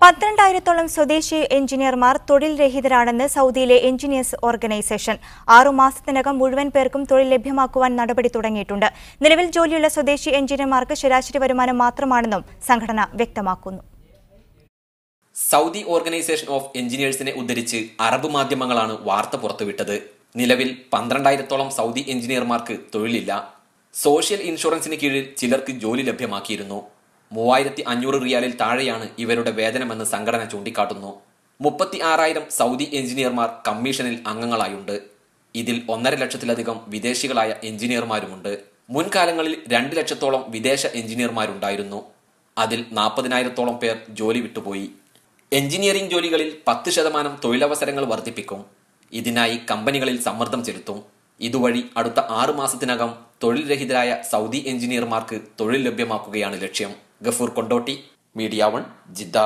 12,000-ഓളം സ്വദേശി എഞ്ചിനീയർമാർ തൊഴിൽ രഹിതരാണെന്ന് സൗദിയിലെ എഞ്ചിനീയേഴ്സ് ഓർഗനൈസേഷൻ. 6 മാസത്തിനകം മുഴുവൻ പേർക്കും തൊഴിൽ ലഭ്യമാക്കുവാൻ നടപടി തുടങ്ങിയിട്ടുണ്ട്. നിലവിൽ ജോലിയുള്ള സ്വദേശി എഞ്ചിനീയർമാർക്ക് ശരാശരി വരുമാനം മാത്രമാണെന്നും സംഘടന വ്യക്തമാക്കുന്നു. സൗദി ഓർഗനൈസേഷൻ ഓഫ് എഞ്ചിനീയേഴ്സിനെ ഉദ്ധരിച്ച് അറബ് മാധ്യമങ്ങളാണ് വാർത്ത പുറത്തുവിട്ടത്. നിലവിൽ 12,000-ഓളം സൗദി എഞ്ചിനീയർമാർക്ക് തൊഴിലില്ല. സോഷ്യൽ ഇൻഷുറൻസിന് കീഴിൽ ചിലർക്ക് ജോലി ലഭ്യമാക്കിയിരുന്നു. 3,500 റിയാലിൽ താഴെയാണ് ഇവരുടെ വേതനമെന്ന് സംഘടന ചൂണ്ടിക്കാട്ടുന്നു. 36,000 സൗദി എഞ്ചിനീയർമാർ കമ്മീഷനിൽ അംഗങ്ങളായുണ്ട്. ഇതിൽ 1.5 ലക്ഷത്തിലധികം വിദേശികളായ എഞ്ചിനീയർമാരുമുണ്ട്. മുൻകാലങ്ങളിൽ 2 ലക്ഷത്തോളം വിദേശ എഞ്ചിനീയർമാരുണ്ടായിരുന്നു. അതിൽ 40,000-ഓളം പേർ ജോലി വിട്ടുപോയി. എഞ്ചിനീയറിംഗ് ജോലികളിൽ 10% തൊഴിലവസരങ്ങൾ വർദ്ധിപ്പിക്കും. ഇതിനായി കമ്പനികളിൽ സമ്മർദ്ദം ചെലുത്തും. ഇതുവഴി അടുത്ത 6 മാസത്തിനകം തൊഴിൽ രഹിതരായ സൗദി എഞ്ചിനീയർമാർക്ക് തൊഴിൽ ലഭ്യമാക്കുകയാണ് ലക്ഷ്യം. Gafoor Kondotty, media 1, Jeddah.